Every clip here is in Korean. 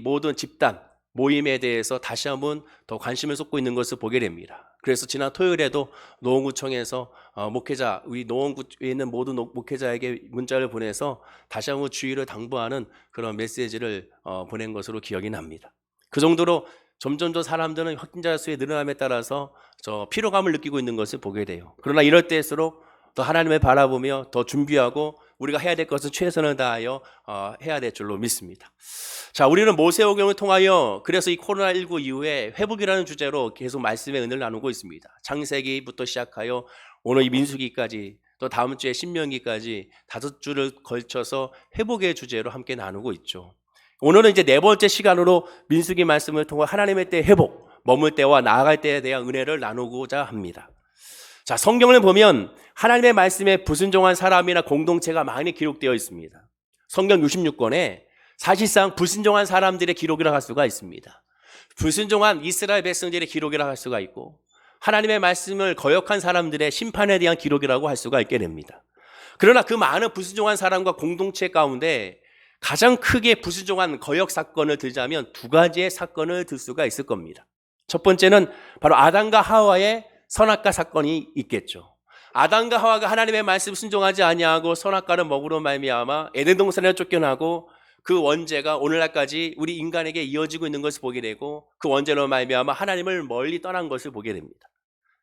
모든 집단, 모임에 대해서 다시 한번 더 관심을 쏟고 있는 것을 보게 됩니다. 그래서 지난 토요일에도 노원구청에서 목회자, 우리 노원구에 있는 모든 목회자에게 문자를 보내서 다시 한번 주의를 당부하는 그런 메시지를 보낸 것으로 기억이 납니다. 그 정도로 점점 더 사람들은 확진자 수의 늘어남에 따라서 피로감을 느끼고 있는 것을 보게 돼요. 그러나 이럴 때일수록 더 하나님을 바라보며 더 준비하고 우리가 해야 될 것은 최선을 다하여 해야 될 줄로 믿습니다. 자, 우리는 모세오경을 통하여 그래서 이 코로나19 이후에 회복이라는 주제로 계속 말씀의 은혜를 나누고 있습니다. 창세기부터 시작하여 오늘 이 민수기까지 또 다음 주에 신명기까지 5주를 걸쳐서 회복의 주제로 함께 나누고 있죠. 오늘은 이제 4번째 시간으로 민수기 말씀을 통해 하나님의 때 회복, 머물 때와 나아갈 때에 대한 은혜를 나누고자 합니다. 자, 성경을 보면 하나님의 말씀에 불순종한 사람이나 공동체가 많이 기록되어 있습니다. 성경 66권에 사실상 불순종한 사람들의 기록이라고 할 수가 있습니다. 불순종한 이스라엘 백성들의 기록이라고 할 수가 있고 하나님의 말씀을 거역한 사람들의 심판에 대한 기록이라고 할 수가 있게 됩니다. 그러나 그 많은 불순종한 사람과 공동체 가운데 가장 크게 불순종한 거역 사건을 들자면 2가지의 사건을 들 수가 있을 겁니다. 첫 번째는 바로 아담과 하와의 선악과 사건이 있겠죠. 아담과 하와가 하나님의 말씀 순종하지 아니하고 선악과를 먹으로 말미암아 에덴 동산에 쫓겨나고 그 원죄가 오늘날까지 우리 인간에게 이어지고 있는 것을 보게 되고 그 원죄로 말미암아 하나님을 멀리 떠난 것을 보게 됩니다.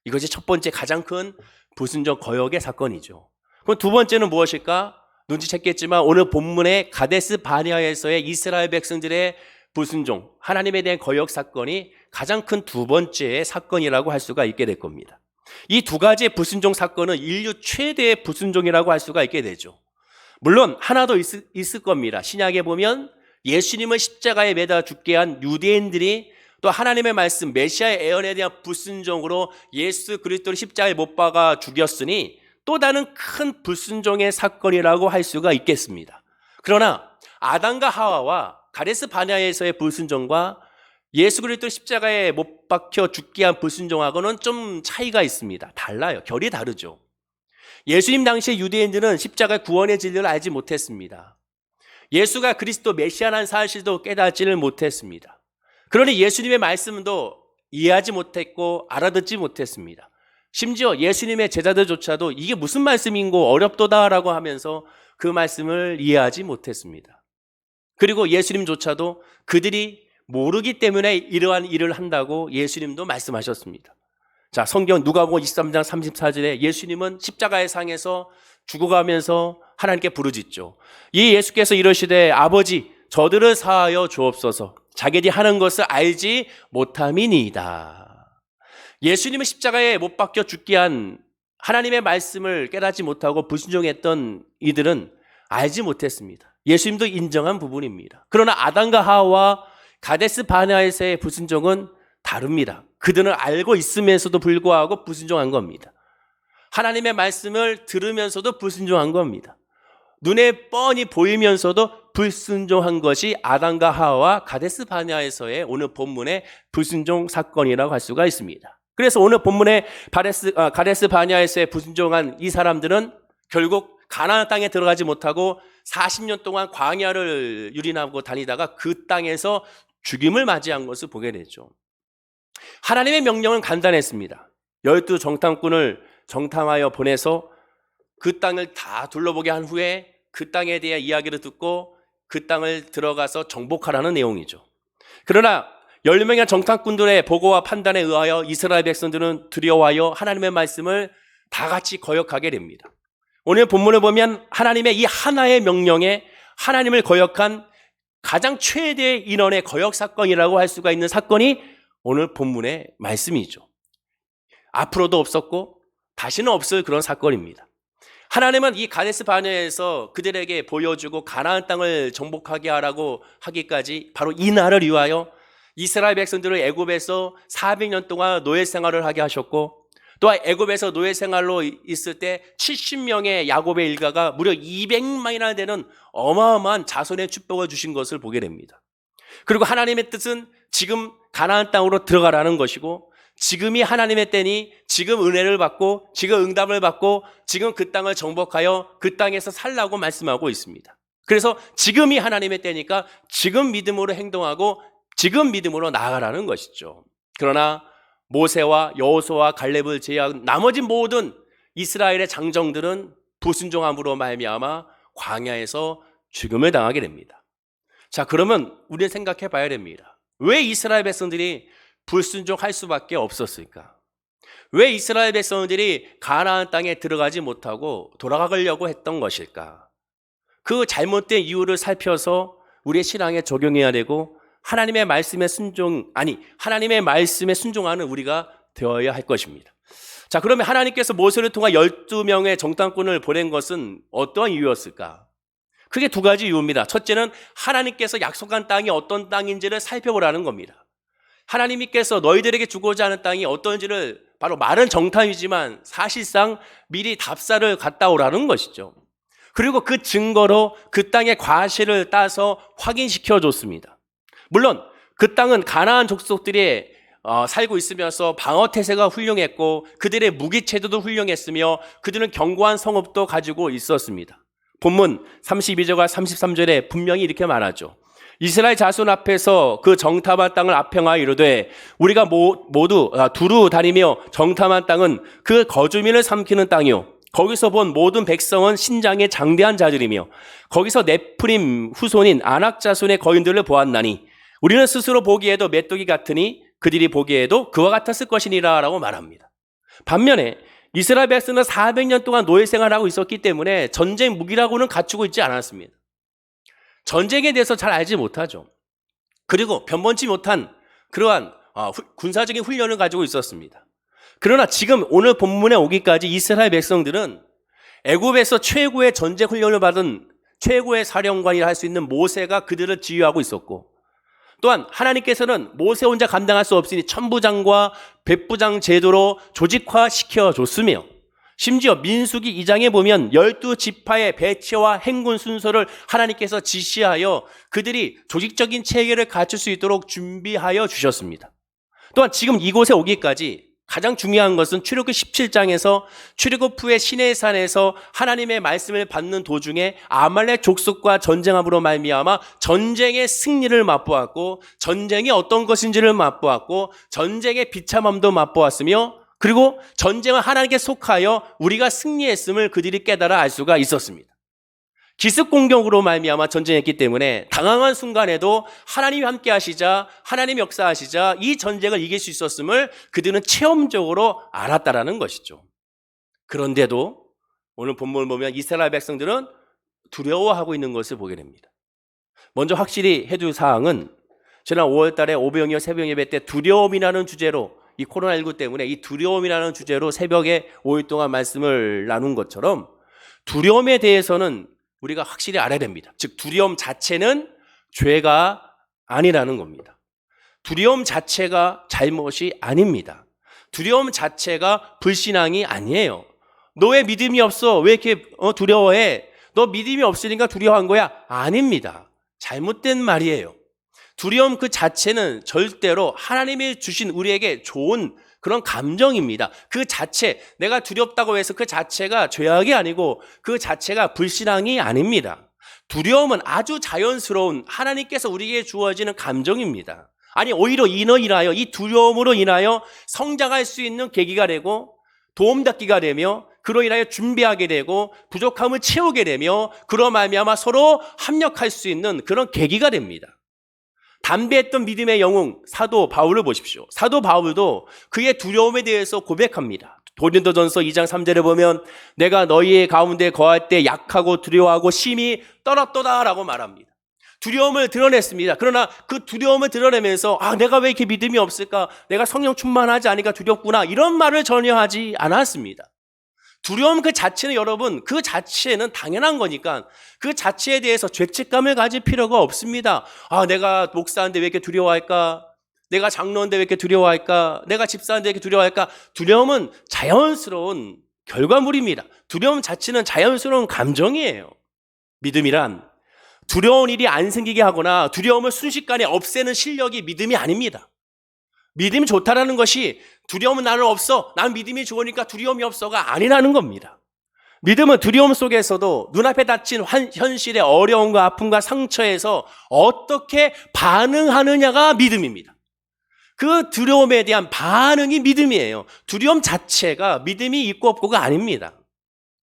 이것이 첫 번째 가장 큰 불순종 거역의 사건이죠. 그럼 두 번째는 무엇일까? 눈치챘겠지만 오늘 본문의 가데스 바네아에서의 이스라엘 백성들의 불순종, 하나님에 대한 거역 사건이 가장 큰 2번째의 사건이라고 할 수가 있게 될 겁니다. 이 2가지의 불순종 사건은 인류 최대의 불순종이라고 할 수가 있게 되죠. 물론 하나 더 있을 겁니다. 신약에 보면 예수님을 십자가에 매다 죽게 한 유대인들이 또 하나님의 말씀 메시아의 예언에 대한 불순종으로 예수 그리스도를 십자가에 못 박아 죽였으니 또 다른 큰 불순종의 사건이라고 할 수가 있겠습니다. 그러나 아담과 하와와 가데스 바네아에서의 불순종과 예수 그리스도 십자가에 못 박혀 죽게 한 불순종하고는 좀 차이가 있습니다. 달라요. 결이 다르죠. 예수님 당시의 유대인들은 십자가의 구원의 진리를 알지 못했습니다. 예수가 그리스도 메시아라는 사실도 깨닫지를 못했습니다. 그러니 예수님의 말씀도 이해하지 못했고 알아듣지 못했습니다. 심지어 예수님의 제자들조차도 이게 무슨 말씀인고 어렵도다라고 하면서 그 말씀을 이해하지 못했습니다. 그리고 예수님조차도 그들이 모르기 때문에 이러한 일을 한다고 예수님도 말씀하셨습니다. 자, 성경 누가복음 23장 34절에 예수님은 십자가의 상에서 죽어가면서 하나님께 부르짖죠. 이 예수께서 이러시되 아버지 저들을 사하여 주옵소서 자기들이 하는 것을 알지 못함이니이다. 예수님은 십자가에 못 박혀 죽게 한 하나님의 말씀을 깨닫지 못하고 불순종했던 이들은 알지 못했습니다. 예수님도 인정한 부분입니다. 그러나 아담과 하와 가데스 바네아에서의 불순종은 다릅니다. 그들은 알고 있으면서도 불구하고 불순종한 겁니다. 하나님의 말씀을 들으면서도 불순종한 겁니다. 눈에 뻔히 보이면서도 불순종한 것이 아담과 하와 가데스 바네아에서의 오늘 본문의 불순종 사건이라고 할 수가 있습니다. 그래서 오늘 본문의 가데스 바네아에서의 불순종한 이 사람들은 결국 가나안 땅에 들어가지 못하고 40년 동안 광야를 유린하고 다니다가 그 땅에서 죽임을 맞이한 것을 보게 되죠. 하나님의 명령은 간단했습니다. 12 정탐꾼을 정탐하여 보내서 그 땅을 다 둘러보게 한 후에 그 땅에 대한 이야기를 듣고 그 땅을 들어가서 정복하라는 내용이죠. 그러나 10명의 정탐꾼들의 보고와 판단에 의하여 이스라엘 백성들은 두려워하여 하나님의 말씀을 다 같이 거역하게 됩니다. 오늘 본문을 보면 하나님의 이 하나의 명령에 하나님을 거역한 가장 최대의 인원의 거역 사건이라고 할 수가 있는 사건이 오늘 본문의 말씀이죠. 앞으로도 없었고 다시는 없을 그런 사건입니다. 하나님은 이 가데스 바네아에서 그들에게 보여주고 가나안 땅을 정복하게 하라고 하기까지 바로 이 날을 위하여 이스라엘 백성들을 애굽에서 400년 동안 노예 생활을 하게 하셨고 또 애굽에서 노예 생활로 있을 때 70명의 야곱의 일가가 무려 200만이나 되는 어마어마한 자손의 축복을 주신 것을 보게 됩니다. 그리고 하나님의 뜻은 지금 가나안 땅으로 들어가라는 것이고 지금이 하나님의 때니 지금 은혜를 받고 지금 응답을 받고 지금 그 땅을 정복하여 그 땅에서 살라고 말씀하고 있습니다. 그래서 지금이 하나님의 때니까 지금 믿음으로 행동하고 지금 믿음으로 나아가라는 것이죠. 그러나 모세와 여호수아와 갈렙을 제외한 나머지 모든 이스라엘의 장정들은 불순종함으로 말미암아 광야에서 죽음을 당하게 됩니다. 자, 그러면 우리는 생각해 봐야 됩니다. 왜 이스라엘 백성들이 불순종할 수밖에 없었을까? 왜 이스라엘 백성들이 가나안 땅에 들어가지 못하고 돌아가려고 했던 것일까? 그 잘못된 이유를 살펴서 우리의 신앙에 적용해야 되고 하나님의 말씀에 하나님의 말씀에 순종하는 우리가 되어야 할 것입니다. 자, 그러면 하나님께서 모세를 통해 12명의 정탐꾼을 보낸 것은 어떠한 이유였을까? 크게 두 가지 이유입니다. 첫째는 하나님께서 약속한 땅이 어떤 땅인지를 살펴보라는 겁니다. 하나님께서 너희들에게 주고자 하는 땅이 어떤지를 바로 말은 정탐이지만 사실상 미리 답사를 갔다 오라는 것이죠. 그리고 그 증거로 그 땅의 과실을 따서 확인시켜 줬습니다. 물론 그 땅은 가나안 족속들이 살고 있으면서 방어 태세가 훌륭했고 그들의 무기 체도도 훌륭했으며 그들은 견고한 성읍도 가지고 있었습니다. 본문 32절과 33절에 분명히 이렇게 말하죠. 이스라엘 자손 앞에서 그 정탐한 땅을 아평하여 이르되 우리가 모두 두루 다니며 정탐한 땅은 그 거주민을 삼키는 땅이요 거기서 본 모든 백성은 신장에 장대한 자들이며 거기서 네프림 후손인 아낙 자손의 거인들을 보았나니 우리는 스스로 보기에도 메뚜기 같으니 그들이 보기에도 그와 같았을 것이니라 라고 말합니다. 반면에 이스라엘 백성은 400년 동안 노예 생활하고 있었기 때문에 전쟁 무기라고는 갖추고 있지 않았습니다. 전쟁에 대해서 잘 알지 못하죠. 그리고 변변치 못한 그러한 군사적인 훈련을 가지고 있었습니다. 그러나 지금 오늘 본문에 오기까지 이스라엘 백성들은 애굽에서 최고의 전쟁 훈련을 받은 최고의 사령관이라 할 수 있는 모세가 그들을 지휘하고 있었고 또한 하나님께서는 모세 혼자 감당할 수 없으니 천부장과 백부장 제도로 조직화시켜 줬으며 심지어 민수기 2장에 보면 12지파의 배치와 행군 순서를 하나님께서 지시하여 그들이 조직적인 체계를 갖출 수 있도록 준비하여 주셨습니다. 또한 지금 이곳에 오기까지 가장 중요한 것은 출애굽기 17장에서 출애굽 후에 시내산에서 하나님의 말씀을 받는 도중에 아말렉 족속과 전쟁함으로 말미암아 전쟁의 승리를 맛보았고 전쟁이 어떤 것인지를 맛보았고 전쟁의 비참함도 맛보았으며 그리고 전쟁은 하나님께 속하여 우리가 승리했음을 그들이 깨달아 알 수가 있었습니다. 기습 공격으로 말미암아 전쟁했기 때문에 당황한 순간에도 하나님이 함께 하시자 하나님이 역사하시자 이 전쟁을 이길 수 있었음을 그들은 체험적으로 알았다라는 것이죠. 그런데도 오늘 본문을 보면 이스라엘 백성들은 두려워하고 있는 것을 보게 됩니다. 먼저 확실히 해둘 사항은 지난 5월 달에 오병이어 새벽 예배 때 두려움이라는 주제로 이 코로나19 때문에 이 두려움이라는 주제로 새벽에 5일 동안 말씀을 나눈 것처럼 두려움에 대해서는 우리가 확실히 알아야 됩니다. 즉 두려움 자체는 죄가 아니라는 겁니다. 두려움 자체가 잘못이 아닙니다. 두려움 자체가 불신앙이 아니에요. 너 왜 믿음이 없어? 왜 이렇게 두려워해? 너 믿음이 없으니까 두려워한 거야? 아닙니다. 잘못된 말이에요. 두려움 그 자체는 절대로 하나님이 주신 우리에게 좋은 그런 감정입니다. 그 자체, 내가 두렵다고 해서 그 자체가 죄악이 아니고 그 자체가 불신앙이 아닙니다. 두려움은 아주 자연스러운 하나님께서 우리에게 주어지는 감정입니다. 아니 오히려 이로 인하여 이 두려움으로 인하여 성장할 수 있는 계기가 되고 도움닫기가 되며 그로 인하여 준비하게 되고 부족함을 채우게 되며 그로 말미암아 서로 합력할 수 있는 그런 계기가 됩니다. 담대했던 믿음의 영웅 사도 바울을 보십시오. 사도 바울도 그의 두려움에 대해서 고백합니다. 고린도전서 2장 3절에 보면 내가 너희의 가운데 거할 때 약하고 두려워하고 심히 떨었도다라고 말합니다. 두려움을 드러냈습니다. 그러나 그 두려움을 드러내면서 내가 왜 이렇게 믿음이 없을까? 내가 성령 충만하지 않으니까 두렵구나. 이런 말을 전혀 하지 않았습니다. 두려움 그 자체는 여러분 그 자체는 당연한 거니까 그 자체에 대해서 죄책감을 가질 필요가 없습니다. 내가 목사인데 왜 이렇게 두려워할까? 내가 장로인데 왜 이렇게 두려워할까? 내가 집사인데 왜 이렇게 두려워할까? 두려움은 자연스러운 결과물입니다. 두려움 자체는 자연스러운 감정이에요. 믿음이란 두려운 일이 안 생기게 하거나 두려움을 순식간에 없애는 실력이 믿음이 아닙니다. 믿음이 좋다라는 것이 두려움은 나는 없어. 난 믿음이 좋으니까 두려움이 없어가 아니라는 겁니다. 믿음은 두려움 속에서도 눈앞에 닥친 현실의 어려움과 아픔과 상처에서 어떻게 반응하느냐가 믿음입니다. 그 두려움에 대한 반응이 믿음이에요. 두려움 자체가 믿음이 있고 없고가 아닙니다.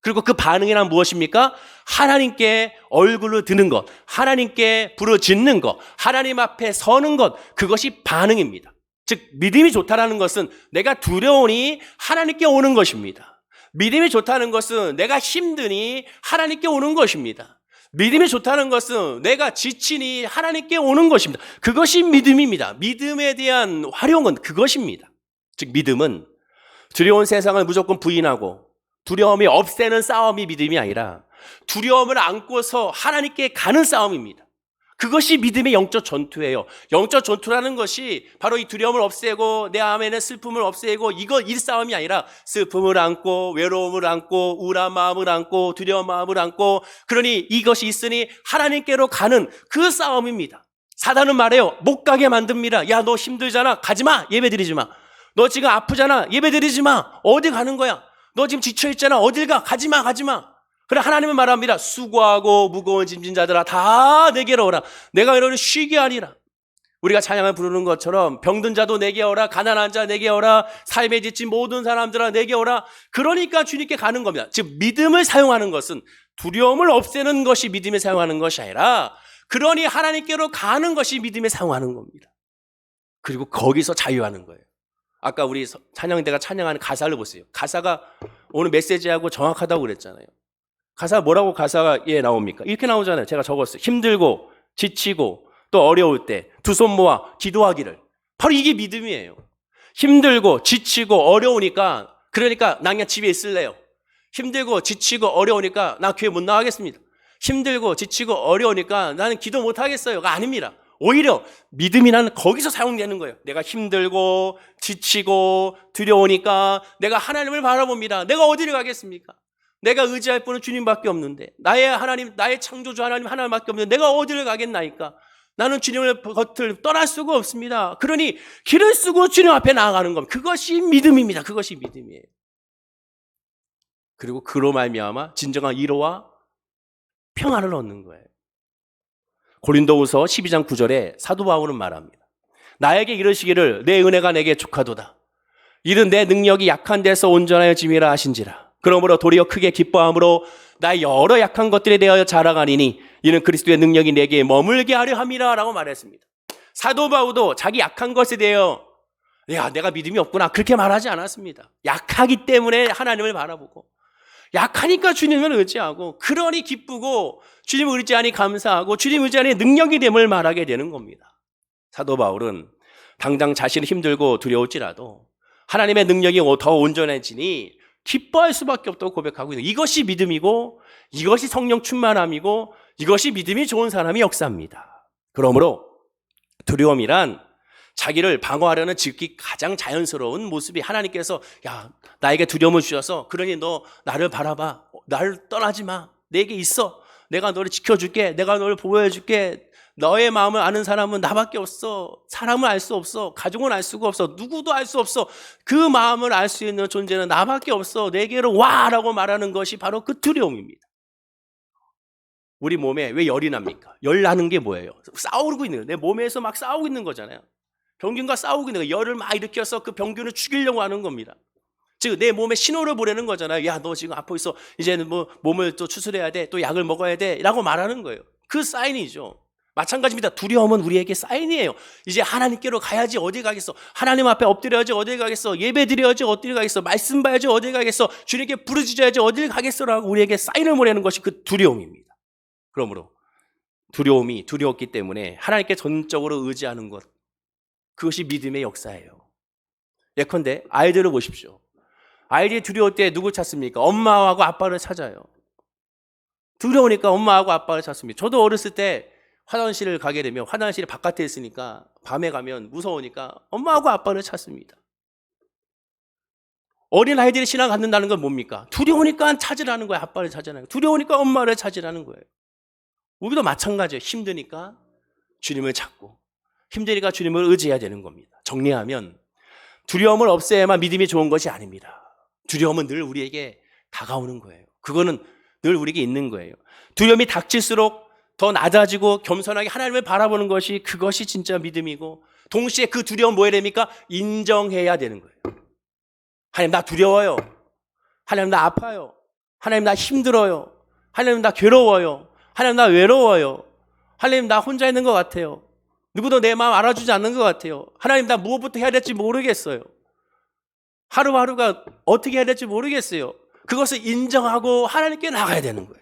그리고 그 반응이란 무엇입니까? 하나님께 얼굴을 드는 것, 하나님께 부르짖는 것, 하나님 앞에 서는 것, 그것이 반응입니다. 즉 믿음이 좋다는 것은 내가 두려우니 하나님께 오는 것입니다. 믿음이 좋다는 것은 내가 힘드니 하나님께 오는 것입니다. 믿음이 좋다는 것은 내가 지치니 하나님께 오는 것입니다. 그것이 믿음입니다. 믿음에 대한 활용은 그것입니다. 즉 믿음은 두려운 세상을 무조건 부인하고 두려움이 없애는 싸움이 믿음이 아니라 두려움을 안고서 하나님께 가는 싸움입니다. 그것이 믿음의 영적 전투예요. 영적 전투라는 것이 바로 이 두려움을 없애고 내 안에는 슬픔을 없애고 이 싸움이 아니라 슬픔을 안고 외로움을 안고 우울한 마음을 안고 두려운 마음을 안고 그러니 이것이 있으니 하나님께로 가는 그 싸움입니다. 사단은 말해요. 못 가게 만듭니다. 야, 너 힘들잖아. 가지 마. 예배 드리지 마. 너 지금 아프잖아. 예배 드리지 마. 어디 가는 거야? 너 지금 지쳐있잖아. 어딜 가? 가지 마. 가지 마. 그래 하나님은 말합니다. 수고하고 무거운 짐진 자들아 다 내게로 오라. 내가 너를 쉬게 하리라. 우리가 찬양을 부르는 것처럼 병든 자도 내게 오라. 가난한 자 내게 오라. 삶에 지친 모든 사람들아 내게 오라. 그러니까 주님께 가는 겁니다. 즉 믿음을 사용하는 것은 두려움을 없애는 것이 믿음에 사용하는 것이 아니라 그러니 하나님께로 가는 것이 믿음에 사용하는 겁니다. 그리고 거기서 자유하는 거예요. 아까 우리 찬양대가 찬양하는 가사를 보세요. 가사가 오늘 메시지하고 정확하다고 그랬잖아요. 가사 뭐라고 가사가 나옵니까? 이렇게 나오잖아요. 제가 적었어요. 힘들고 지치고 또 어려울 때 두 손 모아 기도하기를. 바로 이게 믿음이에요. 힘들고 지치고 어려우니까 그러니까 나 그냥 집에 있을래요. 힘들고 지치고 어려우니까 나 교회 못 나가겠습니다. 힘들고 지치고 어려우니까 나는 기도 못 하겠어요가 아닙니다. 오히려 믿음이라는 거기서 사용되는 거예요. 내가 힘들고 지치고 두려우니까 내가 하나님을 바라봅니다. 내가 어디를 가겠습니까? 내가 의지할 분은 주님밖에 없는데 나의 하나님, 나의 창조주 하나님밖에 없는데 내가 어디를 가겠나이까? 나는 주님을 겉을 떠날 수가 없습니다. 그러니 길을 쓰고 주님 앞에 나아가는 겁니다. 그것이 믿음입니다. 그것이 믿음이에요. 그리고 그로 말미암아 진정한 위로와 평안을 얻는 거예요. 고린도후서 12장 9절에 사도 바울은 말합니다. 나에게 이르시기를 내 은혜가 내게 족하도다. 이는 내 능력이 약한 데서 온전하여 짐이라 하신지라. 그러므로 도리어 크게 기뻐함으로 나의 여러 약한 것들에 대하여 자랑하리니 이는 그리스도의 능력이 내게 머물게 하려 함이라 라고 말했습니다. 사도 바울도 자기 약한 것에 대하여 야 내가 믿음이 없구나 그렇게 말하지 않았습니다. 약하기 때문에 하나님을 바라보고 약하니까 주님을 의지하고 그러니 기쁘고 주님을 의지하니 감사하고 주님을 의지하니 능력이 됨을 말하게 되는 겁니다. 사도 바울은 당장 자신이 힘들고 두려울지라도 하나님의 능력이 더 온전해지니 기뻐할 수밖에 없다고 고백하고 있는 이것이 믿음이고 이것이 성령 충만함이고 이것이 믿음이 좋은 사람의 역사입니다. 그러므로 두려움이란 자기를 방어하려는 즉기 가장 자연스러운 모습이 하나님께서 야 나에게 두려움을 주셔서 그러니 너 나를 바라봐. 나를 떠나지 마. 내게 있어. 내가 너를 지켜줄게. 내가 너를 보호해줄게. 너의 마음을 아는 사람은 나밖에 없어. 사람을 알 수 없어. 가족은 알 수가 없어. 누구도 알 수 없어. 그 마음을 알 수 있는 존재는 나밖에 없어. 내게로 와라고 말하는 것이 바로 그 두려움입니다. 우리 몸에 왜 열이 납니까? 열 나는 게 뭐예요? 싸우고 있는 거예요. 내 몸에서 막 싸우고 있는 거잖아요. 병균과 싸우고 있는 거예요. 열을 막 일으켜서 그 병균을 죽이려고 하는 겁니다. 즉 내 몸에 신호를 보내는 거잖아요. 야, 너 지금 아파 있어. 이제는 뭐 몸을 또 추스려야 돼. 또 약을 먹어야 돼. 라고 말하는 거예요. 그 사인이죠. 마찬가지입니다. 두려움은 우리에게 사인이에요. 이제 하나님께로 가야지 어디 가겠어. 하나님 앞에 엎드려야지 어디 가겠어. 예배 드려야지 어디 가겠어. 말씀 봐야지 어디 가겠어. 주님께 부르짖어야지 어디 가겠어라고 우리에게 사인을 보내는 것이 그 두려움입니다. 그러므로 두려움이 두려웠기 때문에 하나님께 전적으로 의지하는 것, 그것이 믿음의 역사예요. 예컨대 아이들을 보십시오. 아이들이 두려울 때 누굴 찾습니까? 엄마하고 아빠를 찾아요. 두려우니까 엄마하고 아빠를 찾습니다. 저도 어렸을 때 화장실을 가게 되면 화장실이 바깥에 있으니까 밤에 가면 무서우니까 엄마하고 아빠를 찾습니다. 어린 아이들이 신앙 갖는다는 건 뭡니까? 두려우니까 찾으라는 거예요. 아빠를 찾으라는 거예요. 두려우니까 엄마를 찾으라는 거예요. 우리도 마찬가지예요. 힘드니까 주님을 찾고 힘드니까 주님을 의지해야 되는 겁니다. 정리하면 두려움을 없애야만 믿음이 좋은 것이 아닙니다. 두려움은 늘 우리에게 다가오는 거예요. 그거는 늘 우리에게 있는 거예요. 두려움이 닥칠수록 더 낮아지고 겸손하게 하나님을 바라보는 것이 그것이 진짜 믿음이고 동시에 그 두려움 뭐 해야 됩니까? 인정해야 되는 거예요. 하나님 나 두려워요. 하나님 나 아파요. 하나님 나 힘들어요. 하나님 나 괴로워요. 하나님 나 외로워요. 하나님 나 혼자 있는 것 같아요. 누구도 내 마음 알아주지 않는 것 같아요. 하나님 나 무엇부터 해야 될지 모르겠어요. 하루하루가 어떻게 해야 될지 모르겠어요. 그것을 인정하고 하나님께 나가야 되는 거예요.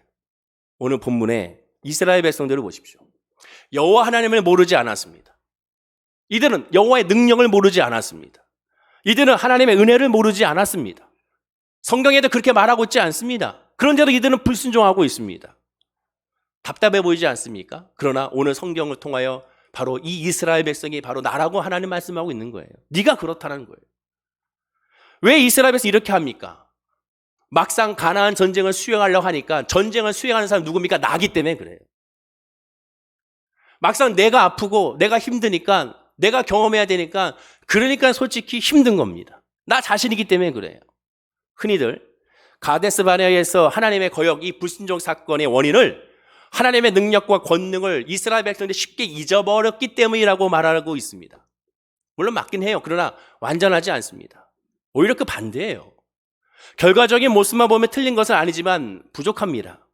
오늘 본문에 이스라엘 백성들을 보십시오. 여호와 하나님을 모르지 않았습니다. 이들은 여호와의 능력을 모르지 않았습니다. 이들은 하나님의 은혜를 모르지 않았습니다. 성경에도 그렇게 말하고 있지 않습니다. 그런데도 이들은 불순종하고 있습니다. 답답해 보이지 않습니까? 그러나 오늘 성경을 통하여 바로 이 이스라엘 백성이 바로 나라고 하나님 말씀하고 있는 거예요. 네가 그렇다는 거예요. 왜 이스라엘 백성이 이렇게 합니까? 막상 가나안 전쟁을 수행하려고 하니까 전쟁을 수행하는 사람 누굽니까? 나기 때문에 그래요. 막상 내가 아프고 내가 힘드니까 내가 경험해야 되니까 그러니까 솔직히 힘든 겁니다. 나 자신이기 때문에 그래요. 흔히들 가데스 바네아에서 하나님의 거역, 이 불순종 사건의 원인을 하나님의 능력과 권능을 이스라엘 백성들이 쉽게 잊어버렸기 때문이라고 말하고 있습니다. 물론 맞긴 해요. 그러나 완전하지 않습니다. 오히려 그 반대예요. 결과적인 모습만 보면 틀린 것은 아니지만 부족합니다.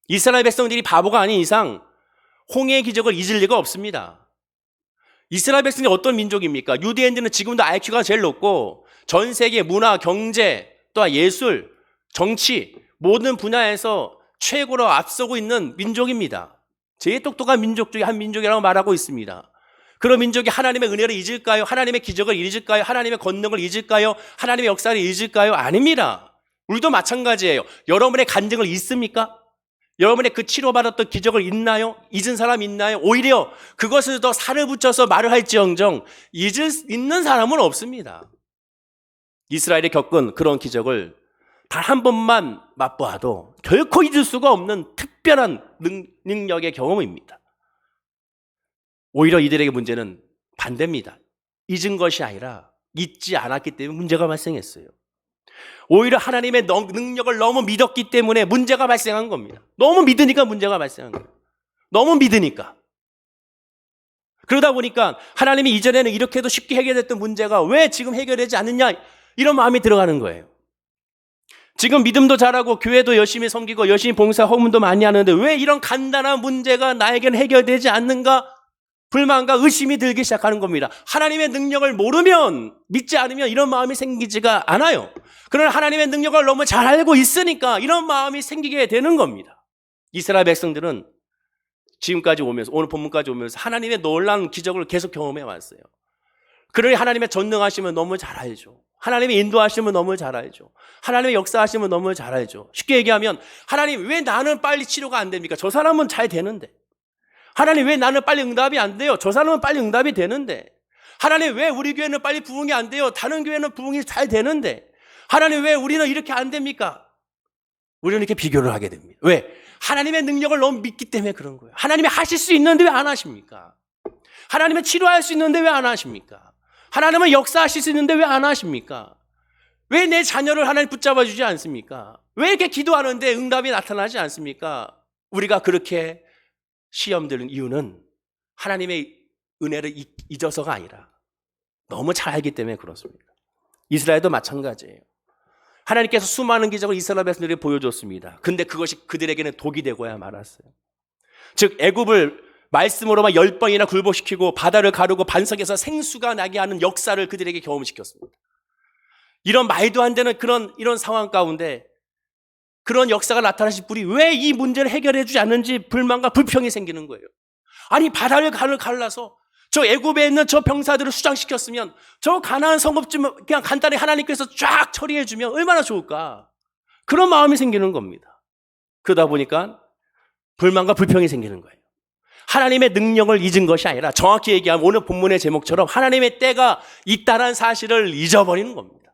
이스라엘 백성들이 바보가 아닌 이상 홍해의 기적을 잊을 리가 없습니다. 이스라엘 백성이 어떤 민족입니까? 유대인들은 지금도 IQ가 제일 높고 전 세계 문화, 경제, 또 예술, 정치 모든 분야에서 최고로 앞서고 있는 민족입니다. 제일 똑똑한 민족 중에 한 민족이라고 말하고 있습니다. 그런 민족이 하나님의 은혜를 잊을까요? 하나님의 기적을 잊을까요? 하나님의 권능을 잊을까요? 하나님의 역사를 잊을까요? 아닙니다. 우리도 마찬가지예요. 여러분의 간증을 잊습니까? 여러분의 그 치료받았던 기적을 잊나요? 잊은 사람 있나요? 오히려 그것을 더 살을 붙여서 말을 할지언정 잊는 사람은 없습니다. 이스라엘이 겪은 그런 기적을 단 한 번만 맛보아도 결코 잊을 수가 없는 특별한 능력의 경험입니다. 오히려 이들에게 문제는 반대입니다. 잊은 것이 아니라 잊지 않았기 때문에 문제가 발생했어요. 오히려 하나님의 능력을 너무 믿었기 때문에 문제가 발생한 겁니다. 너무 믿으니까 문제가 발생한 거예요. 너무 믿으니까. 그러다 보니까 하나님이 이전에는 이렇게 해도 쉽게 해결됐던 문제가 왜 지금 해결되지 않느냐 이런 마음이 들어가는 거예요. 지금 믿음도 잘하고 교회도 열심히 섬기고 열심히 봉사 헌문도 많이 하는데 왜 이런 간단한 문제가 나에게는 해결되지 않는가? 불만과 의심이 들기 시작하는 겁니다. 하나님의 능력을 모르면, 믿지 않으면 이런 마음이 생기지가 않아요. 그러나 하나님의 능력을 너무 잘 알고 있으니까 이런 마음이 생기게 되는 겁니다. 이스라엘 백성들은 지금까지 오면서, 오늘 본문까지 오면서 하나님의 놀라운 기적을 계속 경험해 왔어요. 그러니 하나님의 전능하시면 너무 잘 알죠. 하나님의 인도하시면 너무 잘 알죠. 하나님의 역사하시면 너무 잘 알죠. 쉽게 얘기하면 하나님 왜 나는 빨리 치료가 안 됩니까? 저 사람은 잘 되는데. 하나님 왜 나는 빨리 응답이 안 돼요? 저 사람은 빨리 응답이 되는데. 하나님 왜 우리 교회는 빨리 부흥이 안 돼요? 다른 교회는 부흥이 잘 되는데. 하나님 왜 우리는 이렇게 안 됩니까? 우리는 이렇게 비교를 하게 됩니다. 왜? 하나님의 능력을 너무 믿기 때문에 그런 거예요. 하나님이 하실 수 있는데 왜 안 하십니까? 하나님은 치료할 수 있는데 왜 안 하십니까? 하나님은 역사하실 수 있는데 왜 안 하십니까? 왜 내 자녀를 하나님 붙잡아 주지 않습니까? 왜 이렇게 기도하는데 응답이 나타나지 않습니까? 우리가 그렇게 시험 드는 이유는 하나님의 은혜를 잊어서가 아니라 너무 잘 알기 때문에 그렇습니다. 이스라엘도 마찬가지예요. 하나님께서 수많은 기적을 이스라엘 백성들에게 보여줬습니다. 근데 그것이 그들에게는 독이 되고야 말았어요. 즉 애굽을 말씀으로만 10번이나 굴복시키고 바다를 가르고 반석에서 생수가 나게 하는 역사를 그들에게 경험시켰습니다. 이런 말도 안 되는 이런 상황 가운데 그런 역사가 나타나신 분이 왜 이 문제를 해결해 주지 않는지 불만과 불평이 생기는 거예요. 아니 바다를 갈라서 저 애굽에 있는 저 병사들을 수장시켰으면 저 가나안 성읍 좀 그냥 간단히 하나님께서 쫙 처리해 주면 얼마나 좋을까. 그런 마음이 생기는 겁니다. 그러다 보니까 불만과 불평이 생기는 거예요. 하나님의 능력을 잊은 것이 아니라 정확히 얘기하면 오늘 본문의 제목처럼 하나님의 때가 있다는 사실을 잊어버리는 겁니다.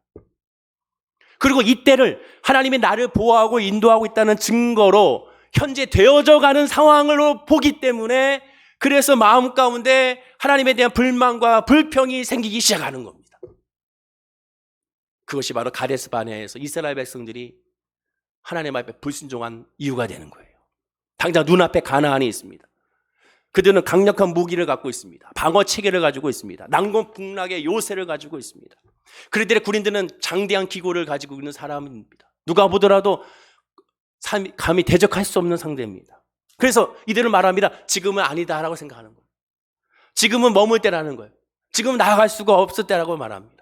그리고 이 때를 하나님이 나를 보호하고 인도하고 있다는 증거로 현재 되어져 가는 상황으로 보기 때문에 그래서 마음 가운데 하나님에 대한 불만과 불평이 생기기 시작하는 겁니다. 그것이 바로 가데스 바네아에서 이스라엘 백성들이 하나님 앞에 불순종한 이유가 되는 거예요. 당장 눈앞에 가나안이 있습니다. 그들은 강력한 무기를 갖고 있습니다. 방어 체계를 가지고 있습니다. 난공불락의 요새를 가지고 있습니다. 그들의 군인들은 장대한 기고를 가지고 있는 사람입니다. 누가 보더라도 감히 대적할 수 없는 상대입니다. 그래서 이들은 말합니다. 지금은 아니다라고 생각하는 거예요. 지금은 머물 때라는 거예요. 지금 나아갈 수가 없을 때라고 말합니다.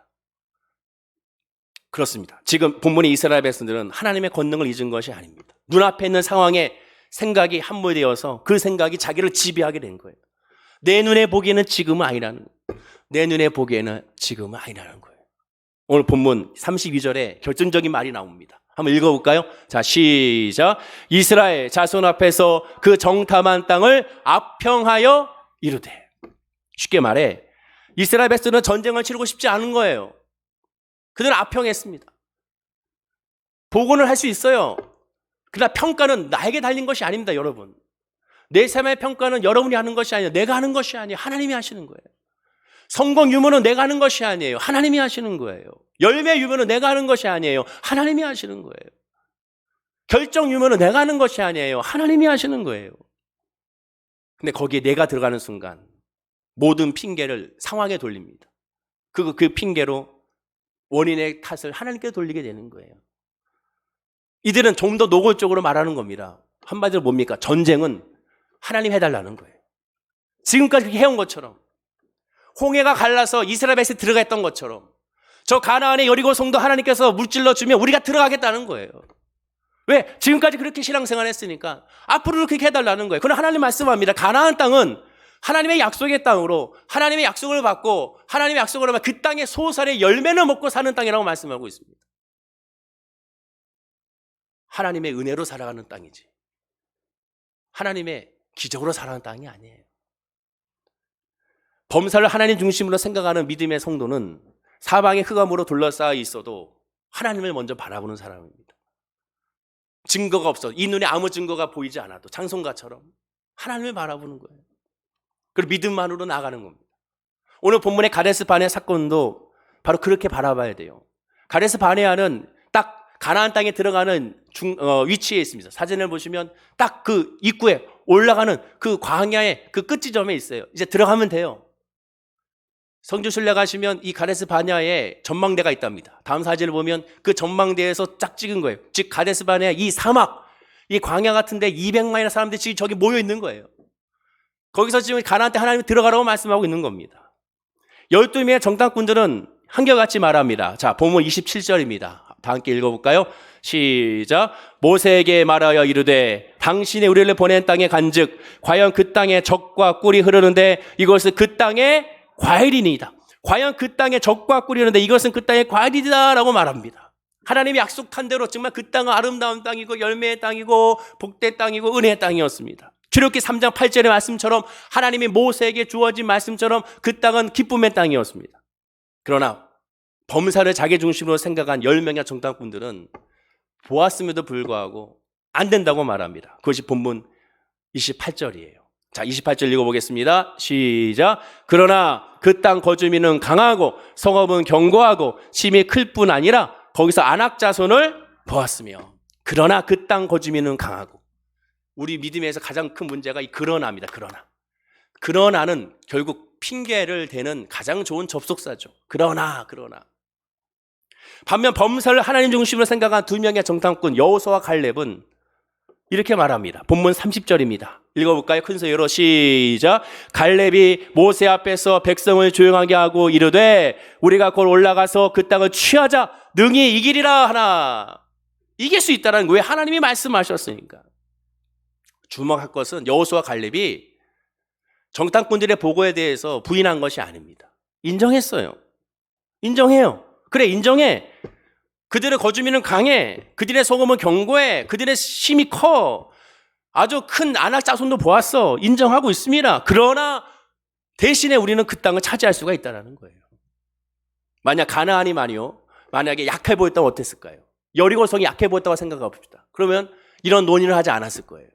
그렇습니다. 지금 본문의 이스라엘 백성들은 하나님의 권능을 잊은 것이 아닙니다. 눈앞에 있는 상황에 생각이 함몰되어서 그 생각이 자기를 지배하게 된 거예요. 내 눈에 보기에는 지금은 아니라는 거예요. 내 눈에 보기에는 지금은 아니라는 거예요. 오늘 본문 32절에 결정적인 말이 나옵니다. 한번 읽어볼까요? 자, 시작. 이스라엘 자손 앞에서 그 정탐한 땅을 압평하여 이르되. 쉽게 말해 이스라엘 백성은 전쟁을 치르고 싶지 않은 거예요. 그들은 압평했습니다. 복원을 할 수 있어요. 그러나 평가는 나에게 달린 것이 아닙니다, 여러분. 내 삶의 평가는 여러분이 하는 것이 아니에요. 내가 하는 것이 아니에요. 하나님이 하시는 거예요. 성공 유무는 내가 하는 것이 아니에요. 하나님이 하시는 거예요. 열매 유무는 내가 하는 것이 아니에요. 하나님이 하시는 거예요. 결정 유무는 내가 하는 것이 아니에요. 하나님이 하시는 거예요. 근데 거기에 내가 들어가는 순간 모든 핑계를 상황에 돌립니다. 그 핑계로 원인의 탓을 하나님께 돌리게 되는 거예요. 이들은 좀 더 노골적으로 말하는 겁니다. 한마디로 뭡니까? 전쟁은 하나님 해달라는 거예요. 지금까지 그렇게 해온 것처럼, 홍해가 갈라서 이스라엘 백성이 들어갔던 것처럼, 저 가나안의 여리고 성도 하나님께서 물질러 주면 우리가 들어가겠다는 거예요. 왜? 지금까지 그렇게 신앙생활 했으니까 앞으로 그렇게 해달라는 거예요. 그러나 하나님 말씀합니다. 가나안 땅은 하나님의 약속의 땅으로, 하나님의 약속을 받고 하나님의 약속을 하면 그 땅의 소살의 열매를 먹고 사는 땅이라고 말씀하고 있습니다. 하나님의 은혜로 살아가는 땅이지, 하나님의 기적으로 살아가는 땅이 아니에요. 범사를 하나님 중심으로 생각하는 믿음의 성도는 사방에 흑암으로 둘러싸여 있어도 하나님을 먼저 바라보는 사람입니다. 증거가 없어, 이 눈에 아무 증거가 보이지 않아도 장송가처럼 하나님을 바라보는 거예요. 그리고 믿음만으로 나아가는 겁니다. 오늘 본문의 가데스 바네아 사건도 바로 그렇게 바라봐야 돼요. 가데스 바네아는 딱 가나안 땅에 들어가는 위치에 있습니다. 사진을 보시면 딱 그 입구에 올라가는 그 광야의 그 끝지점에 있어요. 이제 들어가면 돼요. 성지순례 가시면 이 가데스 바네아에 전망대가 있답니다. 다음 사진을 보면 그 전망대에서 쫙 찍은 거예요. 즉 가데스 바네아 이 사막, 이 광야 같은데 200만이나 사람들이 지금 저기 모여 있는 거예요. 거기서 지금 가나안 땅 하나님이 들어가라고 말씀하고 있는 겁니다. 12명의 정탐꾼들은 한결같이 말합니다. 자, 본문 27절입니다. 다 함께 읽어볼까요? 시작. 모세에게 말하여 이르되 당신이 우리를 보낸 땅에 간즉 과연 그 땅에 젖과 꿀이 흐르는데 이것은 그 땅의 과일이니이다. 과연 그 땅에 젖과 꿀이 흐르는데 이것은 그 땅의 과일이다 라고 말합니다. 하나님이 약속한 대로 정말 그 땅은 아름다운 땅이고 열매의 땅이고 복된 땅이고 은혜의 땅이었습니다. 출애굽기 3장 8절의 말씀처럼 하나님이 모세에게 주어진 말씀처럼 그 땅은 기쁨의 땅이었습니다. 그러나 범사를 자기 중심으로 생각한 10명의 정탐꾼들은 보았음에도 불구하고 안 된다고 말합니다. 그것이 본문 28절이에요. 자, 28절 읽어보겠습니다. 시작. 그러나 그 땅 거주민은 강하고 성읍은 견고하고 심이 클 뿐 아니라 거기서 아낙 자손을 보았으며. 그러나 그 땅 거주민은 강하고. 우리 믿음에서 가장 큰 문제가 이 그러나입니다. 그러나는 결국 핑계를 대는 가장 좋은 접속사죠. 그러나 반면 범사를 하나님 중심으로 생각한 2명의 정탐꾼 여호수아와 갈렙은 이렇게 말합니다. 본문 30절입니다. 읽어볼까요? 큰 소리로 시작. 갈렙이 모세 앞에서 백성을 조용하게 하고 이르되 우리가 곧 올라가서 그 땅을 취하자 능히 이기리라 하나. 이길 수 있다는 거예요. 하나님이 말씀하셨으니까. 주목할 것은 여호수아와 갈렙이 정탐꾼들의 보고에 대해서 부인한 것이 아닙니다. 인정했어요. 인정해요. 그래, 인정해. 그들의 거주민은 강해. 그들의 소금은 견고해. 그들의 힘이 커. 아주 큰 아낙 자손도 보았어. 인정하고 있습니다. 그러나 대신에 우리는 그 땅을 차지할 수가 있다는 거예요. 만약 가나안이만요, 만약에 약해 보였다면 어땠을까요? 여리고성이 약해 보였다고 생각해 봅시다. 그러면 이런 논의를 하지 않았을 거예요.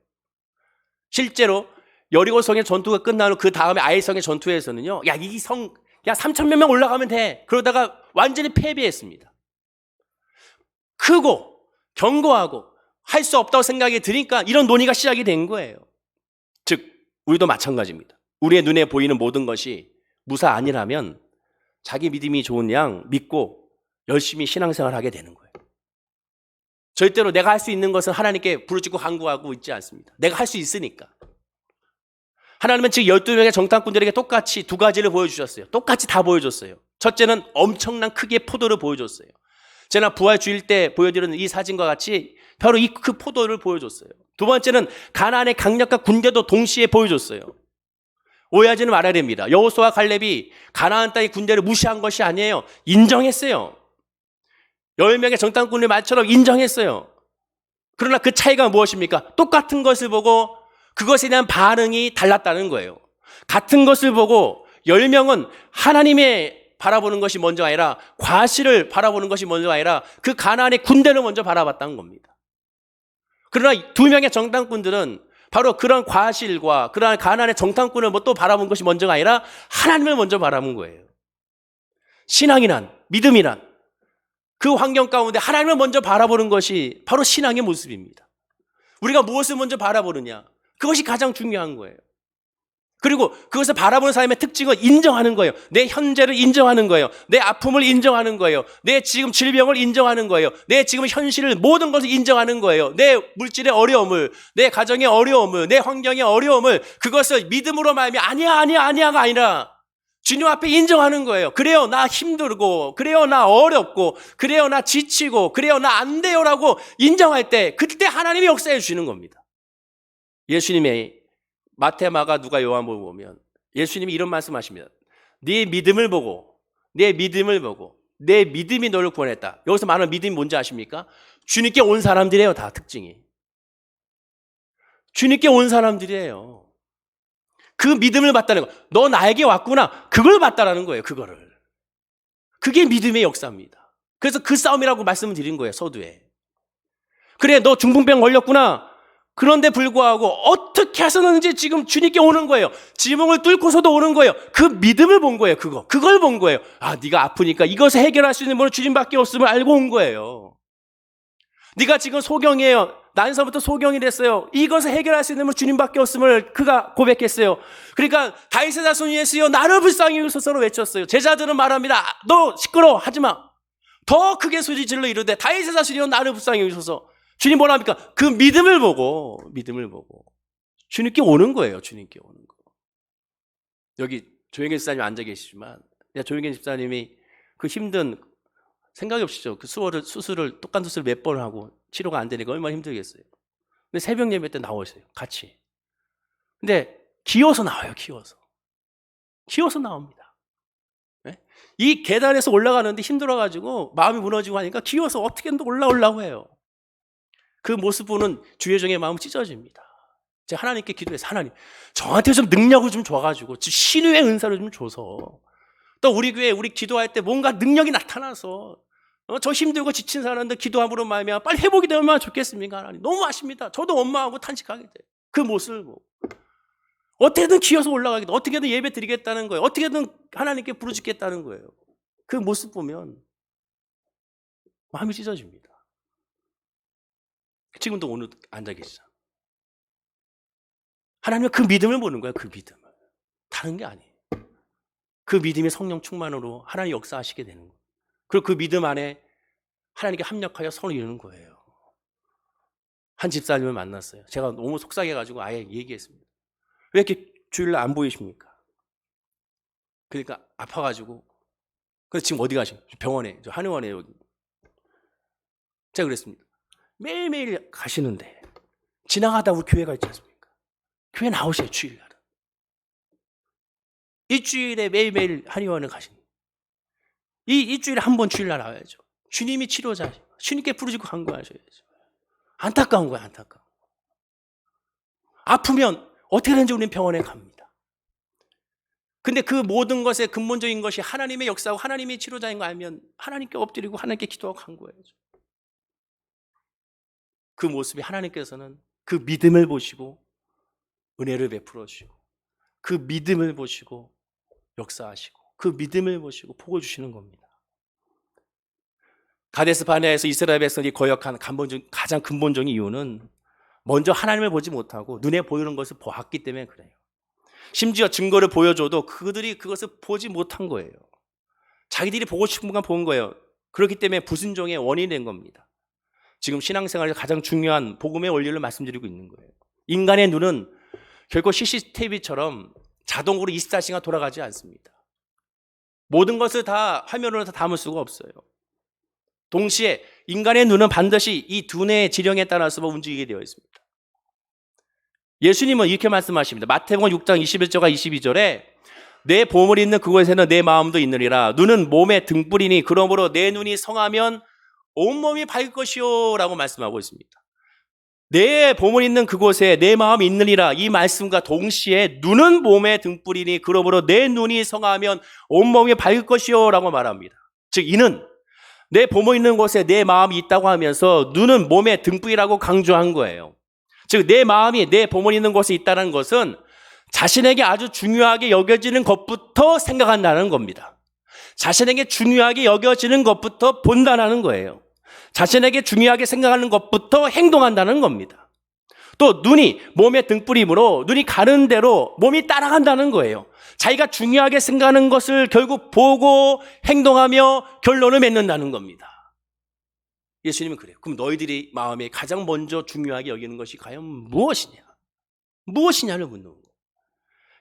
실제로 여리고성의 전투가 끝난 후 그 다음에 아이성의 전투에서는요, 이 성 3,000몇 명 올라가면 돼. 그러다가 완전히 패배했습니다. 크고 견고하고 할 수 없다고 생각이 드니까 이런 논의가 시작이 된 거예요. 즉 우리도 마찬가지입니다. 우리의 눈에 보이는 모든 것이 무사 아니라면 자기 믿음이 좋은 양 믿고 열심히 신앙생활을 하게 되는 거예요. 절대로 내가 할 수 있는 것은 하나님께 부르짖고 간구하고 있지 않습니다. 내가 할 수 있으니까. 하나님은 지금 12명의 정탐꾼들에게 똑같이 두 가지를 보여주셨어요. 똑같이 다 보여줬어요. 첫째는 엄청난 크기의 포도를 보여줬어요. 제가 부활 주일 때 보여드리는 이 사진과 같이 바로 그 포도를 보여줬어요. 두 번째는 가나안의 강력한 군대도 동시에 보여줬어요. 오해하지는 말아야 됩니다. 여호수아와 갈렙이 가나안 땅의 군대를 무시한 것이 아니에요. 인정했어요. 10명의 정탐꾼의 말처럼 인정했어요. 그러나 그 차이가 무엇입니까? 똑같은 것을 보고 그것에 대한 반응이 달랐다는 거예요. 같은 것을 보고 10명은 하나님의 바라보는 것이 먼저 아니라 과실을 바라보는 것이 먼저 아니라 그 가나안의 군대를 먼저 바라봤다는 겁니다. 그러나 2명의 정탐꾼들은 바로 그런 과실과 그러한 가나안의 정탐꾼을 또 바라본 것이 먼저가 아니라 하나님을 먼저 바라본 거예요. 신앙이란, 믿음이란 그 환경 가운데 하나님을 먼저 바라보는 것이 바로 신앙의 모습입니다. 우리가 무엇을 먼저 바라보느냐, 그것이 가장 중요한 거예요. 그리고 그것을 바라보는 사람의 특징은 인정하는 거예요. 내 현재를 인정하는 거예요. 내 아픔을 인정하는 거예요. 내 지금 질병을 인정하는 거예요. 내 지금 현실을 모든 것을 인정하는 거예요. 내 물질의 어려움을, 내 가정의 어려움을, 내 환경의 어려움을 그것을 믿음으로 말하면 아니야가 아니라 주님 앞에 인정하는 거예요. 그래요, 나 힘들고, 그래요, 나 어렵고, 그래요, 나 지치고, 그래요, 나 안 돼요라고 인정할 때 그때 하나님이 역사해 주시는 겁니다. 예수님의 마태, 마가, 누가, 요한복음 보면 예수님이 이런 말씀하십니다. 네 믿음을 보고 내 믿음이 너를 구원했다. 여기서 말하는 믿음이 뭔지 아십니까? 주님께 온 사람들이에요. 다 특징이 주님께 온 사람들이에요. 그 믿음을 봤다는 거, 너 나에게 왔구나, 그걸 봤다라는 거예요. 그게 믿음의 역사입니다. 그래서 그 싸움이라고 말씀을 드린 거예요. 서두에. 그래, 너 중풍병 걸렸구나. 그런데 불구하고 어떻게 해서든지 지금 주님께 오는 거예요. 지붕을 뚫고서도 오는 거예요. 그 믿음을 본 거예요. 그걸 본 거예요. 아, 네가 아프니까 이것을 해결할 수 있는 분은 주님밖에 없음을 알고 온 거예요. 네가 지금 소경이에요. 난서부터 소경이 됐어요. 이것을 해결할 수 있는 분은 주님밖에 없음을 그가 고백했어요. 그러니까 다윗의 자손 예수여 나를 불쌍히 여기소서로 외쳤어요. 제자들은 말합니다. 너 시끄러워 하지마. 더 크게 소리질러 이르되 다윗의 자손이여 나를 불쌍히 여기소서. 주님 뭐라 합니까? 그 믿음을 보고 주님께 오는 거예요. 주님께 오는 거. 여기 조영길 집사님 앉아 계시지만 조영길 집사님이 그 힘든, 생각이 없이죠. 그 수술을 똑같은 수술을 몇 번 하고 치료가 안 되니까 얼마나 힘들겠어요. 근데 새벽 예배 때 나오세요. 같이. 근데 기어서 나와요. 기어서 나옵니다. 네? 이 계단에서 올라가는데 힘들어가지고 마음이 무너지고 하니까 기어서 어떻게든 올라오려고 해요. 그 모습 보는 주여정의 마음은 찢어집니다. 제가 하나님께 기도해서 하나님 저한테 좀 능력을 좀 줘가지고 신유의 은사를 좀 줘서 또 우리 교회 우리 기도할 때 뭔가 능력이 나타나서 저 힘들고 지친 사람들 기도함으로 말미암아 빨리 회복이 되면 얼마나 좋겠습니까? 하나님 너무 아십니다. 저도 엄마하고 탄식하게 돼요. 그 모습을 보고 어떻게든 기어서 올라가겠다, 어떻게든 예배 드리겠다는 거예요. 어떻게든 하나님께 부르짖겠다는 거예요. 그 모습 보면 마음이 찢어집니다. 지금도 오늘 앉아 계시잖아. 하나님은 그 믿음을 보는 거예요. 그 믿음을. 다른 게 아니에요. 그 믿음의 성령 충만으로 하나님 역사하시게 되는 거예요. 그리고 그 믿음 안에 하나님께 합력하여 선을 이루는 거예요. 한 집사님을 만났어요. 제가 너무 속상해가지고 아예 얘기했습니다. 왜 이렇게 주일날 안 보이십니까? 그러니까 아파가지고. 그래서 지금 어디 가시나요? 병원에, 한의원에 여기. 제가 그랬습니다. 매일매일 가시는데 지나가다 우리 교회가 있지 않습니까? 교회 나오세요. 주일날은. 일주일에 매일매일 한의원을 가시는. 이 일주일에 한 번 주일날 나와야죠. 주님이 치료자시고 주님께 부르짖고 간구하셔야죠. 안타까운 거예요. 안타까운. 아프면 어떻게든지 우리는 병원에 갑니다. 근데 그 모든 것의 근본적인 것이 하나님의 역사고 하나님의 치료자인 거 알면 하나님께 엎드리고 하나님께 기도하고 간구해야죠. 그 모습이 하나님께서는 그 믿음을 보시고 은혜를 베풀어 주시고 그 믿음을 보시고 역사하시고 그 믿음을 보시고 복을 주시는 겁니다. 가데스 바네아에서 이스라엘 백성들이 거역한 가장 근본적인 이유는 먼저 하나님을 보지 못하고 눈에 보이는 것을 보았기 때문에 그래요. 심지어 증거를 보여줘도 그들이 그것을 보지 못한 거예요. 자기들이 보고 싶은 것만 본 거예요. 그렇기 때문에 불순종의 원인이 된 겁니다. 지금 신앙생활에서 가장 중요한 복음의 원리를 말씀드리고 있는 거예요. 인간의 눈은 결코 CCTV처럼 자동으로 24시간 돌아가지 않습니다. 모든 것을 다 화면으로 다 담을 수가 없어요. 동시에 인간의 눈은 반드시 이 두뇌의 지령에 따라서 움직이게 되어 있습니다. 예수님은 이렇게 말씀하십니다. 마태복음 6장 21절과 22절에 내 보물이 있는 그곳에는 내 마음도 있느니라. 눈은 몸의 등불이니 그러므로 내 눈이 성하면 온몸이 밝을 것이요 라고 말씀하고 있습니다. 내 보물이 있는 그곳에 내 마음이 있느니라. 이 말씀과 동시에 눈은 몸의 등불이니 그러므로 내 눈이 성하면 온몸이 밝을 것이요 라고 말합니다. 즉 이는 내 보물 있는 곳에 내 마음이 있다고 하면서 눈은 몸의 등불이라고 강조한 거예요. 즉 내 마음이 내 보물 있는 곳에 있다는 것은 자신에게 아주 중요하게 여겨지는 것부터 생각한다는 겁니다. 자신에게 중요하게 여겨지는 것부터 본다는 거예요. 자신에게 중요하게 생각하는 것부터 행동한다는 겁니다. 또 눈이 몸의 등불이므로 눈이 가는 대로 몸이 따라간다는 거예요. 자기가 중요하게 생각하는 것을 결국 보고 행동하며 결론을 맺는다는 겁니다. 예수님은 그래요. 그럼 너희들이 마음에 가장 먼저 중요하게 여기는 것이 과연 무엇이냐? 무엇이냐를 묻는 거예요.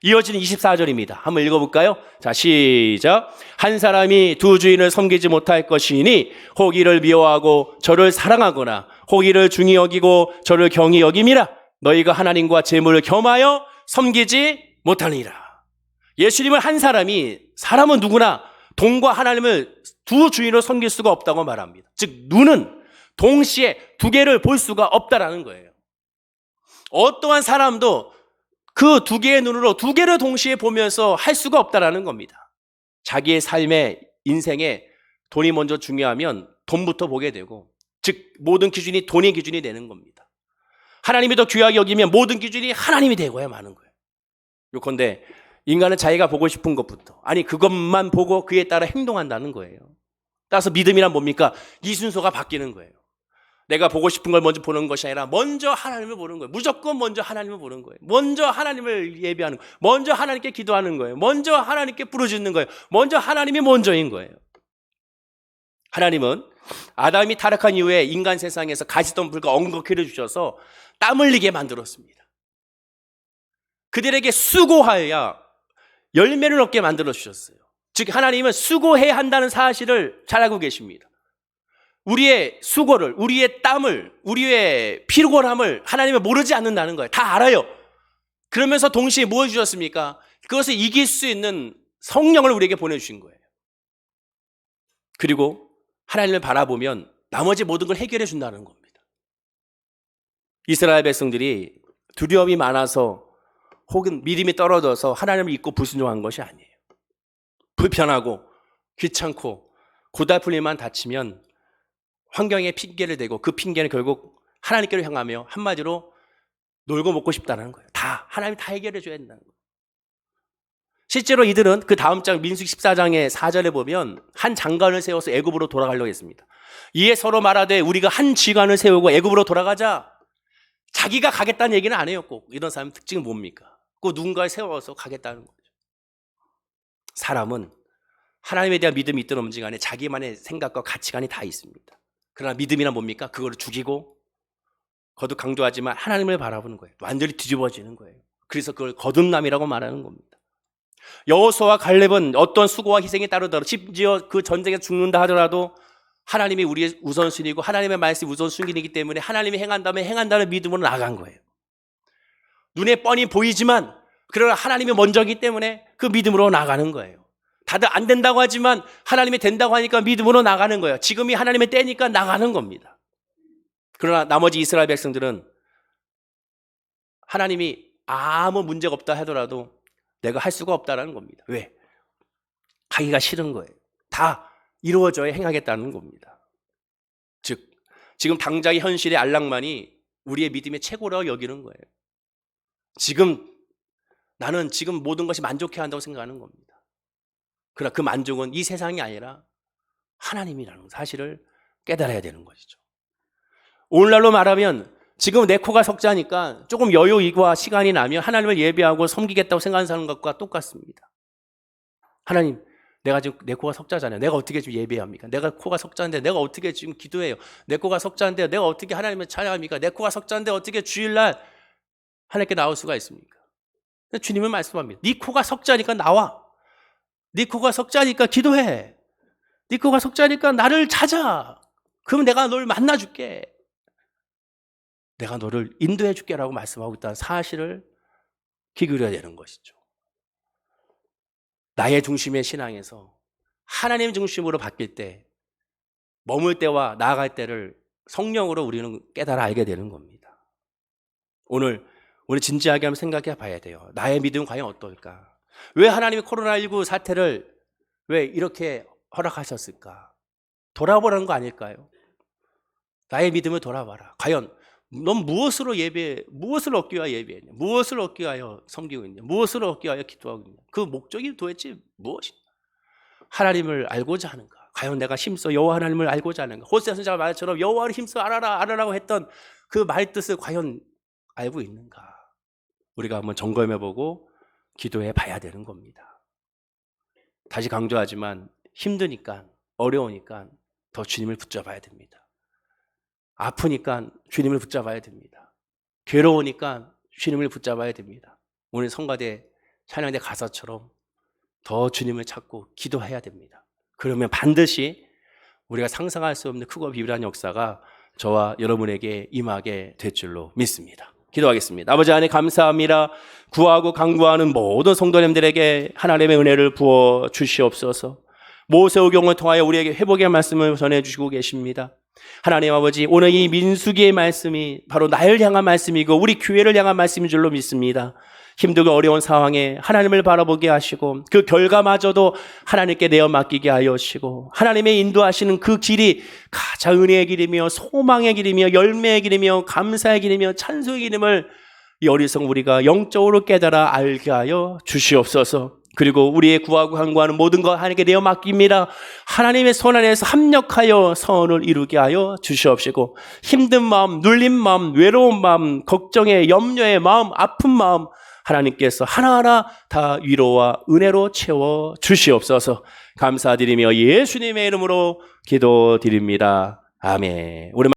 이어지는 24절입니다. 한번 읽어볼까요? 자, 시작. 한 사람이 두 주인을 섬기지 못할 것이니 혹 이를 미워하고 저를 사랑하거나 혹 이를 중히 여기고 저를 경히 여김이라. 너희가 하나님과 재물을 겸하여 섬기지 못하니라. 예수님은 사람은 누구나 돈과 하나님을 두 주인으로 섬길 수가 없다고 말합니다. 즉 눈은 동시에 두 개를 볼 수가 없다라는 거예요. 어떠한 사람도 그 두 개의 눈으로 두 개를 동시에 보면서 할 수가 없다라는 겁니다. 자기의 삶의 인생에 돈이 먼저 중요하면 돈부터 보게 되고, 즉 모든 기준이 돈의 기준이 되는 겁니다. 하나님이 더 귀하게 여기면 모든 기준이 하나님이 되고야 마는 거예요. 요컨대 인간은 자기가 보고 싶은 것부터, 아니 그것만 보고 그에 따라 행동한다는 거예요. 따라서 믿음이란 뭡니까? 이 순서가 바뀌는 거예요. 내가 보고 싶은 걸 먼저 보는 것이 아니라 먼저 하나님을 보는 거예요. 무조건 먼저 하나님을 보는 거예요. 먼저 하나님을 예배하는 거예요. 먼저 하나님께 기도하는 거예요. 먼저 하나님께 부르짖는 거예요. 먼저 하나님이 먼저인 거예요. 하나님은 아담이 타락한 이후에 인간 세상에서 가시덤불과 엉겅퀴를 주셔서 땀 흘리게 만들었습니다. 그들에게 수고하여야 열매를 얻게 만들어 주셨어요. 즉 하나님은 수고해야 한다는 사실을 잘 알고 계십니다. 우리의 수고를, 우리의 땀을, 우리의 피곤함을 하나님은 모르지 않는다는 거예요. 다 알아요. 그러면서 동시에 뭐 해주셨습니까? 그것을 이길 수 있는 성령을 우리에게 보내주신 거예요. 그리고 하나님을 바라보면 나머지 모든 걸 해결해 준다는 겁니다. 이스라엘 백성들이 두려움이 많아서 혹은 믿음이 떨어져서 하나님을 잊고 불순종한 것이 아니에요. 불편하고 귀찮고 고달플림만 닥치면 환경에 핑계를 대고 그 핑계는 결국 하나님께로 향하며 한마디로 놀고 먹고 싶다는 거예요. 다 하나님이 다 해결해 줘야 된다는 거예요. 실제로 이들은 그 다음 장 민수기 14장의 4절에 보면 한 장관을 세워서 애굽으로 돌아가려고 했습니다. 이에 서로 말하되 우리가 한 지관을 세우고 애굽으로 돌아가자. 자기가 가겠다는 얘기는 안 해요. 꼭 이런 사람 특징은 뭡니까? 꼭 누군가를 세워서 가겠다는 거죠. 사람은 하나님에 대한 믿음이 있든 없든 간에 자기만의 생각과 가치관이 다 있습니다. 그러나 믿음이란 뭡니까? 그거를 죽이고 거듭 강조하지만 하나님을 바라보는 거예요. 완전히 뒤집어지는 거예요. 그래서 그걸 거듭남이라고 말하는 겁니다. 여호수아와 갈렙은 어떤 수고와 희생이 따르더라도 심지어 그 전쟁에 죽는다 하더라도 하나님이 우리의 우선순위고 하나님의 말씀이 우선순위이기 때문에 하나님이 행한다는 믿음으로 나아간 거예요. 눈에 뻔히 보이지만 그러나 하나님이 먼저이기 때문에 그 믿음으로 나아가는 거예요. 다들 안 된다고 하지만 하나님이 된다고 하니까 믿음으로 나가는 거예요. 지금이 하나님의 때니까 나가는 겁니다. 그러나 나머지 이스라엘 백성들은 하나님이 아무 문제가 없다 하더라도 내가 할 수가 없다는 겁니다. 왜? 하기가 싫은 거예요. 다 이루어져야 행하겠다는 겁니다. 즉 지금 당장의 현실의 안락만이 우리의 믿음의 최고라고 여기는 거예요. 나는 지금 모든 것이 만족해야 한다고 생각하는 겁니다. 그러나 그 만족은 이 세상이 아니라 하나님이라는 사실을 깨달아야 되는 것이죠. 오늘날로 말하면 지금 내 코가 석자니까 조금 여유이고 시간이 나면 하나님을 예배하고 섬기겠다고 생각하는 사람 것과 똑같습니다. 하나님, 내가 지금 내 코가 석자잖아요. 내가 어떻게 지금 예배합니까? 내가 코가 석자인데 내가 어떻게 지금 기도해요? 내 코가 석자인데 내가 어떻게 하나님을 찬양합니까? 내 코가 석자인데 어떻게 주일날 하나님께 나올 수가 있습니까? 주님은 말씀합니다. 네 코가 석자니까 나와. 네 코가 석자니까 기도해. 네 코가 석자니까 나를 찾아. 그럼 내가 널 만나줄게. 내가 너를 인도해 줄게라고 말씀하고 있다는 사실을 귀 기울여야 되는 것이죠. 나의 중심의 신앙에서 하나님 중심으로 바뀔 때 머물 때와 나아갈 때를 성령으로 우리는 깨달아 알게 되는 겁니다. 오늘 우리 진지하게 한번 생각해 봐야 돼요. 나의 믿음은 과연 어떨까? 왜 하나님이 코로나19 사태를 왜 이렇게 허락하셨을까? 돌아보라는 거 아닐까요? 나의 믿음을 돌아봐라. 과연 넌 무엇을 얻기 위하여 예배했냐? 무엇을 얻기 위하여 섬기고 있냐? 무엇을 얻기 위하여 기도하고 있냐? 그 목적이 도대체 무엇이냐? 하나님을 알고자 하는가? 과연 내가 힘써 여호와 하나님을 알고자 하는가? 호세아 선지자가 말처럼 여호와를 힘써 알아라고 했던 그 말 뜻을 과연 알고 있는가? 우리가 한번 점검해보고 기도해 봐야 되는 겁니다. 다시 강조하지만 힘드니까 어려우니까 더 주님을 붙잡아야 됩니다. 아프니까 주님을 붙잡아야 됩니다. 괴로우니까 주님을 붙잡아야 됩니다. 오늘 성가대 찬양대 가사처럼 더 주님을 찾고 기도해야 됩니다. 그러면 반드시 우리가 상상할 수 없는 크고 비밀한 역사가 저와 여러분에게 임하게 될 줄로 믿습니다. 기도하겠습니다. 아버지 하나님 감사합니다. 구하고 간구하는 모든 성도님들에게 하나님의 은혜를 부어 주시옵소서. 모세오경을 통하여 우리에게 회복의 말씀을 전해주시고 계십니다. 하나님 아버지, 오늘 이 민수기의 말씀이 바로 나를 향한 말씀이고 우리 교회를 향한 말씀인 줄로 믿습니다. 힘들고 어려운 상황에 하나님을 바라보게 하시고 그 결과마저도 하나님께 내어 맡기게 하여 주시고 하나님의 인도하시는 그 길이 가장 은혜의 길이며 소망의 길이며 열매의 길이며 감사의 길이며 찬송의 길임을 이 어리석은 우리가 영적으로 깨달아 알게 하여 주시옵소서. 그리고 우리의 구하고 간구하는 모든 것 하나님께 내어 맡깁니다. 하나님의 손 안에서 합력하여 선을 이루게 하여 주시옵시고 힘든 마음, 눌린 마음, 외로운 마음, 걱정의 염려의 마음, 아픈 마음 하나님께서 하나하나 다 위로와 은혜로 채워 주시옵소서. 감사드리며 예수님의 이름으로 기도드립니다. 아멘.